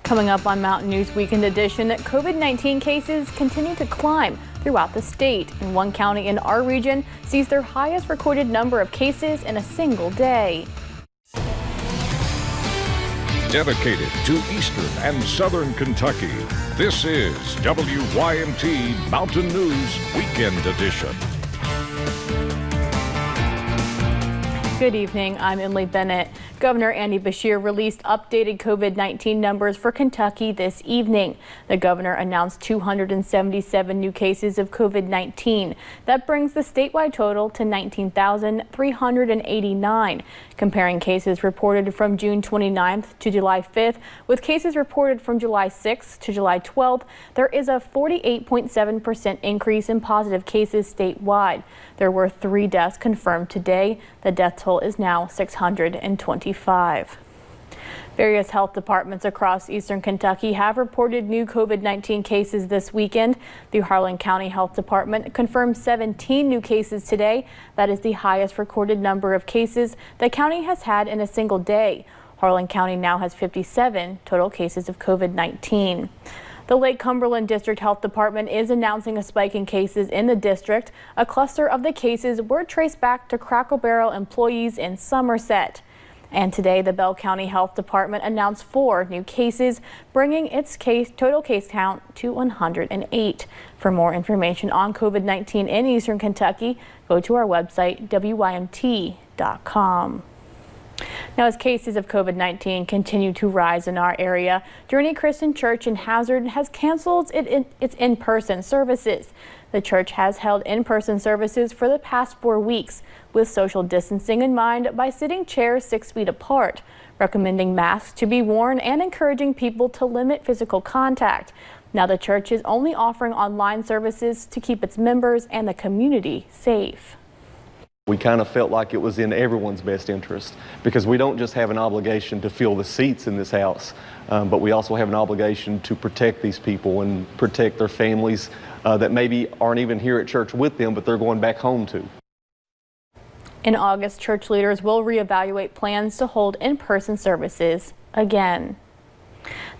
Coming up on Mountain News Weekend Edition, COVID-19 cases continue to climb throughout the state, and one county in our region sees their highest recorded number of cases in a single day. Dedicated to eastern and southern Kentucky, this is WYMT Mountain News Weekend Edition. Good evening, I'm Emily Bennett. Governor Andy Beshear released updated COVID-19 numbers for Kentucky this evening. The governor announced 277 new cases of COVID-19. That brings the statewide total to 19,389. Comparing cases reported from June 29th to July 5th with cases reported from July 6th to July 12th, there is a 48.7% increase in positive cases statewide. There were 3 deaths confirmed today. The death toll is now 625. Various health departments across eastern Kentucky have reported new COVID-19 cases this weekend. The Harlan County Health Department confirmed 17 new cases today. That is the highest recorded number of cases the county has had in a single day. Harlan County now has 57 total cases of COVID-19. The Lake Cumberland District Health Department is announcing a spike in cases in the district. A cluster of the cases were traced back to Cracker Barrel employees in Somerset. And today, the Bell County Health Department announced 4 new cases, bringing its total case count to 108. For more information on COVID-19 in eastern Kentucky, go to our website, wymt.com. Now, as cases of COVID-19 continue to rise in our area, Journey Christian Church in Hazard has canceled its in-person services. The church has held in-person services for the past 4 weeks with social distancing in mind by sitting chairs 6 feet apart, recommending masks to be worn and encouraging people to limit physical contact. Now the church is only offering online services to keep its members and the community safe. We kind of felt like it was in everyone's best interest because we don't just have an obligation to fill the seats in this house, but we also have an obligation to protect these people and protect their families that maybe aren't even here at church with them, but they're going back home to. In August, church leaders will reevaluate plans to hold in-person services again.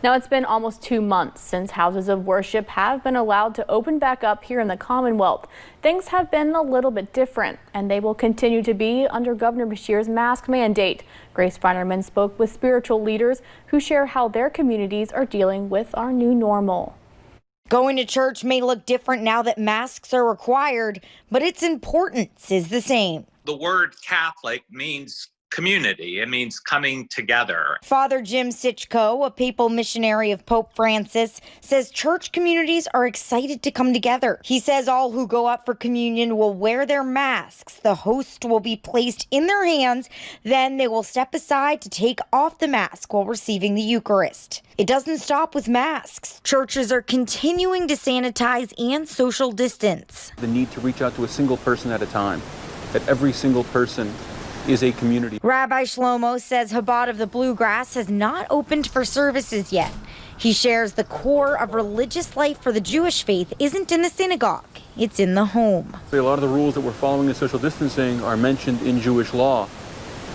Now, it's been almost 2 months since houses of worship have been allowed to open back up here in the Commonwealth. Things have been a little bit different, and they will continue to be under Governor Beshear's mask mandate. Grace Feinerman spoke with spiritual leaders who share how their communities are dealing with our new normal. Going to church may look different now that masks are required, but its importance is the same. The word Catholic means community. It means coming together. Father Jim Sitchko, a papal missionary of Pope Francis, says church communities are excited to come together. He says all who go up for communion will wear their masks. The host will be placed in their hands. Then they will step aside to take off the mask while receiving the Eucharist. It doesn't stop with masks. Churches are continuing to sanitize and social distance. The need to reach out to a single person at a time, that every single person is a community. Rabbi Shlomo says Chabad of the Bluegrass has not opened for services yet. He shares the core of religious life for the Jewish faith isn't in the synagogue, it's in the home. A lot of the rules that we're following in social distancing are mentioned in Jewish law.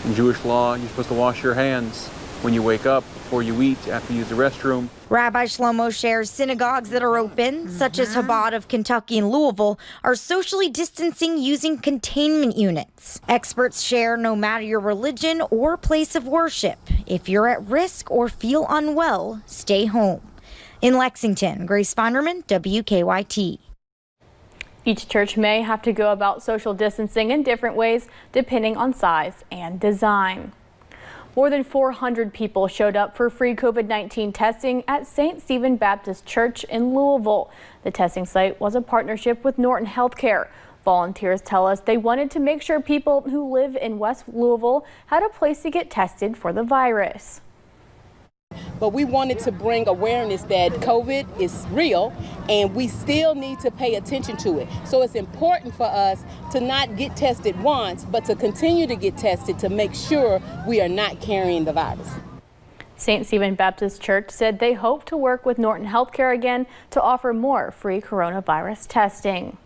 In Jewish law, you're supposed to wash your hands when you wake up, before you eat, after you use the restroom. Rabbi Shlomo shares synagogues that are open, such as Chabad of Kentucky and Louisville, are socially distancing using containment units. Experts share no matter your religion or place of worship. If you're at risk or feel unwell, stay home. In Lexington, Grace Feinerman, WKYT. Each church may have to go about social distancing in different ways depending on size and design. More than 400 people showed up for free COVID-19 testing at St. Stephen Baptist Church in Louisville. The testing site was a partnership with Norton Healthcare. Volunteers tell us they wanted to make sure people who live in West Louisville had a place to get tested for the virus. But we wanted to bring awareness that COVID is real and we still need to pay attention to it. So it's important for us to not get tested once, but to continue to get tested to make sure we are not carrying the virus. St. Stephen Baptist Church said they hope to work with Norton Healthcare again to offer more free coronavirus testing.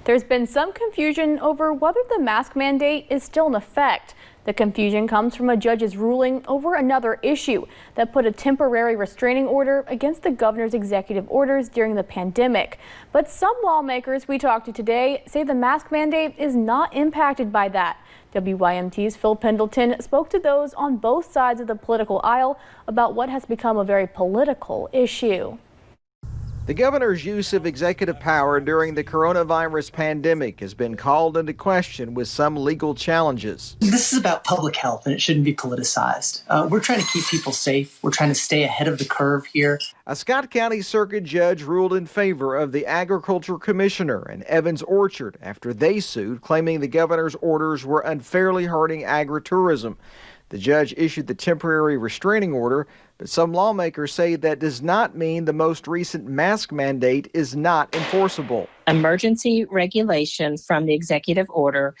There's been some confusion over whether the mask mandate is still in effect. The confusion comes from a judge's ruling over another issue that put a temporary restraining order against the governor's executive orders during the pandemic. But some lawmakers we talked to today say the mask mandate is not impacted by that. WYMT's Phil Pendleton spoke to those on both sides of the political aisle about what has become a very political issue. The governor's use of executive power during the coronavirus pandemic has been called into question with some legal challenges. This is about public health and it shouldn't be politicized. We're trying to keep people safe. We're trying to stay ahead of the curve here. A Scott County Circuit judge ruled in favor of the agriculture commissioner and Evans Orchard after they sued, claiming the governor's orders were unfairly hurting agritourism. The judge issued the temporary restraining order, but some lawmakers say that does not mean the most recent mask mandate is not enforceable. Emergency regulation from the executive order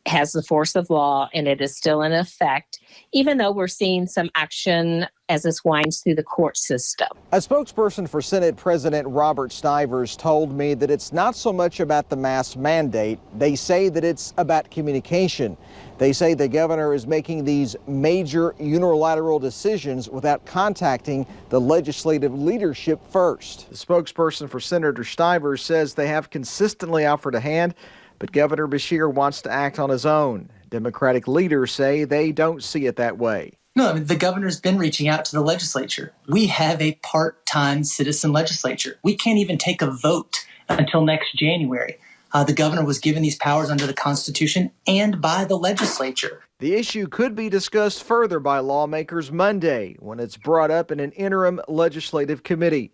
has the force of law and it is still in effect, even though we're seeing some action as this winds through the court system. A spokesperson for Senate President Robert Stivers told me that it's not so much about the mask mandate. They say that it's about communication. They say the governor is making these major unilateral decisions without contacting the legislative leadership first. The spokesperson for Senator Stivers says they have consistently offered a hand, but Governor Beshear wants to act on his own. Democratic leaders say they don't see it that way. No, I mean, the governor's been reaching out to the legislature. We have a part-time citizen legislature. We can't even take a vote until next January. The governor was given these powers under the Constitution and by the legislature. The issue could be discussed further by lawmakers Monday when it's brought up in an interim legislative committee.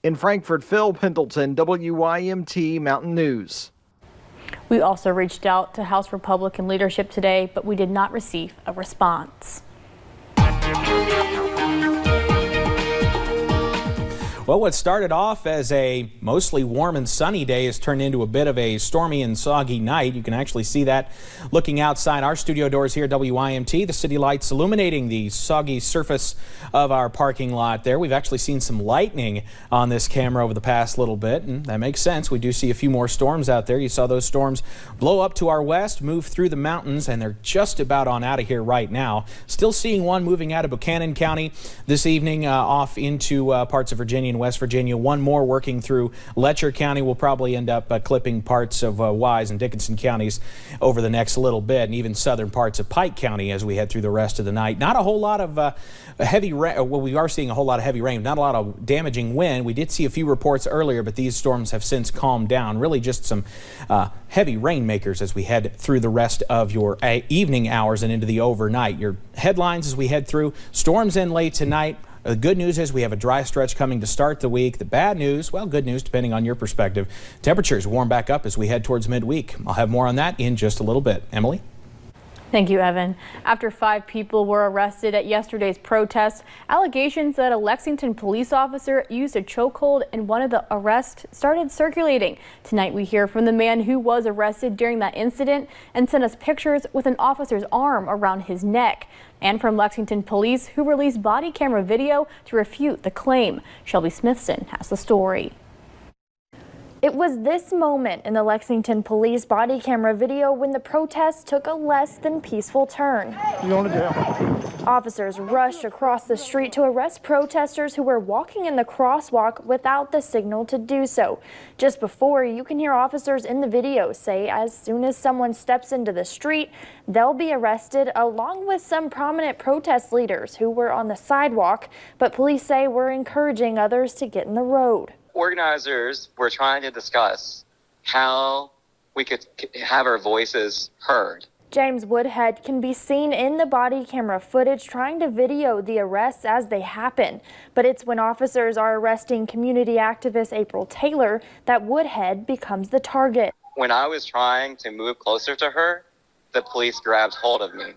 In Frankfort, Phil Pendleton, WYMT Mountain News. We also reached out to House Republican leadership today, but we did not receive a response. Well, what started off as a mostly warm and sunny day has turned into a bit of a stormy and soggy night. You can actually see that looking outside our studio doors here at WYMT. The city lights illuminating the soggy surface of our parking lot there. We've actually seen some lightning on this camera over the past little bit, and that makes sense. We do see a few more storms out there. You saw those storms blow up to our west, move through the mountains, and they're just about on out of here right now. Still seeing one moving out of Buchanan County this evening off into parts of Virginia and West Virginia. One more working through Letcher County. Will probably end up clipping parts of Wise and Dickinson counties over the next little bit, and even southern parts of Pike County as we head through the rest of the night. Not a whole lot of heavy rain. Well, we are seeing a whole lot of heavy rain, not a lot of damaging wind. We did see a few reports earlier, but these storms have since calmed down. Really just some heavy rainmakers as we head through the rest of your evening hours and into the overnight. Your headlines as we head through: storms in late tonight. The good news is we have a dry stretch coming to start the week. The bad news, well, good news depending on your perspective. Temperatures warm back up as we head towards midweek. I'll have more on that in just a little bit. Emily? Thank you, Evan. After 5 people were arrested at yesterday's protest, allegations that a Lexington police officer used a chokehold in one of the arrests started circulating. Tonight we hear from the man who was arrested during that incident and sent us pictures with an officer's arm around his neck. And from Lexington Police, who released body camera video to refute the claim. Shelby Smithson has the story. It was this moment in the Lexington Police body camera video when the protest took a less than peaceful turn. Officers rushed across the street to arrest protesters who were walking in the crosswalk without the signal to do so. Just before, you can hear officers in the video say as soon as someone steps into the street, they'll be arrested, along with some prominent protest leaders who were on the sidewalk, but police say we're encouraging others to get in the road. Organizers were trying to discuss how we could have our voices heard. James Woodhead can be seen in the body camera footage trying to video the arrests as they happen. But it's when officers are arresting community activist April Taylor that Woodhead becomes the target. When I was trying to move closer to her, the police grabbed hold of me.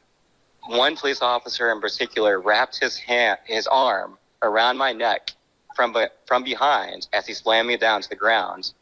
One police officer in particular wrapped his arm around my neck from behind as he slammed me down to the ground.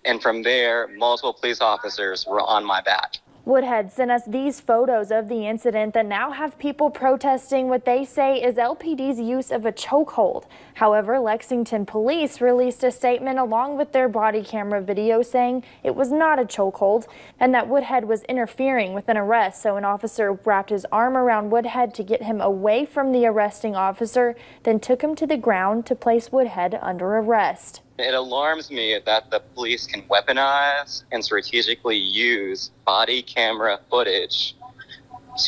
And from there, multiple police officers were on my back. Woodhead sent us these photos of the incident that now have people protesting what they say is LPD's use of a chokehold. However, Lexington police released a statement along with their body camera video saying it was not a chokehold and that Woodhead was interfering with an arrest. So an officer wrapped his arm around Woodhead to get him away from the arresting officer, then took him to the ground to place Woodhead under arrest. It alarms me that the police can weaponize and strategically use body camera footage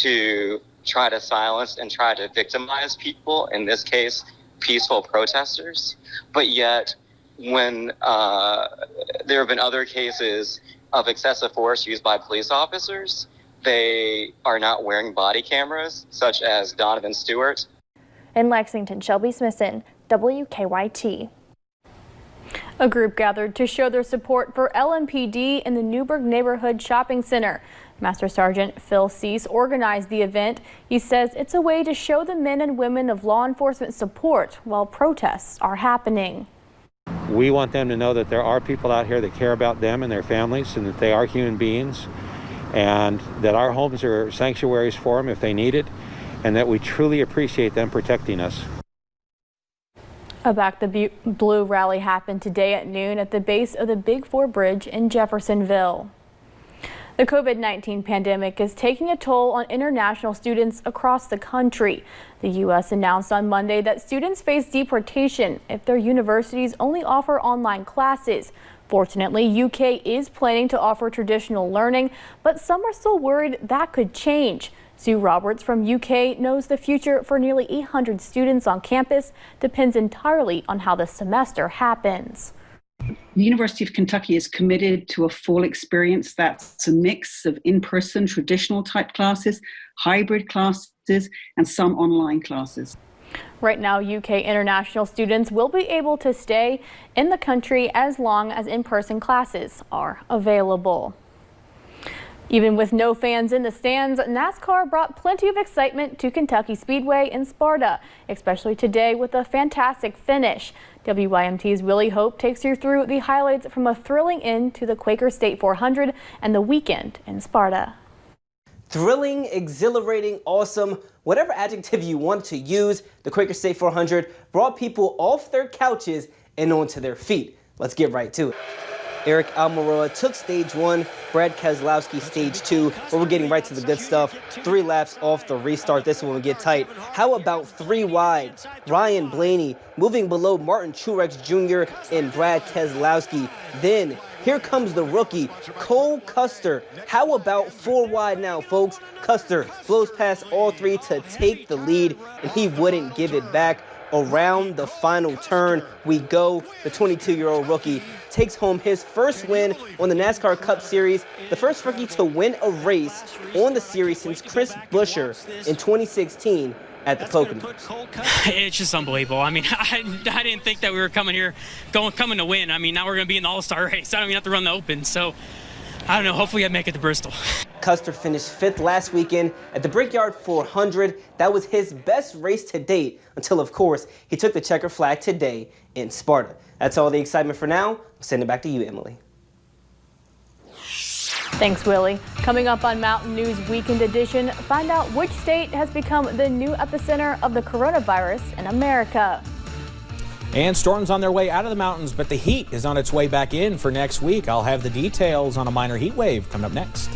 to try to silence and try to victimize people, in this case, peaceful protesters. But yet, when there have been other cases of excessive force used by police officers, they are not wearing body cameras, such as Donovan Stewart. In Lexington, Shelby Smithson, WKYT. A group gathered to show their support for LMPD in the Newburgh Neighborhood Shopping Center. Master Sergeant Phil Cease organized the event. He says it's a way to show the men and women of law enforcement support while protests are happening. We want them to know that there are people out here that care about them and their families, and that they are human beings, and that our homes are sanctuaries for them if they need it, and that we truly appreciate them protecting us. A Back the Blue rally happened today at noon at the base of the Big Four Bridge in Jeffersonville. The COVID-19 pandemic is taking a toll on international students across the country. The U.S. announced on Monday that students face deportation if their universities only offer online classes. Fortunately, UK is planning to offer traditional learning, but some are still worried that could change. Sue Roberts from UK knows the future for nearly 800 students on campus depends entirely on how the semester happens. The University of Kentucky is committed to a full experience that's a mix of in-person traditional type classes, hybrid classes, and some online classes. Right now, UK international students will be able to stay in the country as long as in-person classes are available. Even with no fans in the stands, NASCAR brought plenty of excitement to Kentucky Speedway in Sparta, especially today with a fantastic finish. WYMT's Willie Hope takes you through the highlights from a thrilling end to the Quaker State 400 and the weekend in Sparta. Thrilling, exhilarating, awesome, whatever adjective you want to use, the Quaker State 400 brought people off their couches and onto their feet. Let's get right to it. Eric Almirola took stage 1, Brad Keselowski stage 2, but we're getting right to the good stuff. 3 laps off the restart, this one will get tight. How about 3 wide? Ryan Blaney moving below Martin Truex Jr. and Brad Keselowski. Then here comes the rookie, Cole Custer. How about 4 wide now, folks? Custer flows past all 3 to take the lead, and he wouldn't give it back. Around the final turn we go. The 22-year-old rookie takes home his first win on the NASCAR Cup Series, the first rookie to win a race on the series since Chris Buescher in 2016 at the Poconos. It's just unbelievable. I mean, I didn't think that we were coming to win. I mean, now we're going to be in the All-Star race. I don't even have to run the Open, so I don't know. Hopefully I make it to Bristol. Custer finished 5th last weekend at the Brickyard 400. That was his best race to date until, of course, he took the checker flag today in Sparta. That's all the excitement for now. I'll send it back to you, Emily. Thanks, Willie. Coming up on Mountain News Weekend Edition, find out which state has become the new epicenter of the coronavirus in America. And storms on their way out of the mountains, but the heat is on its way back in for next week. I'll have the details on a minor heat wave coming up next.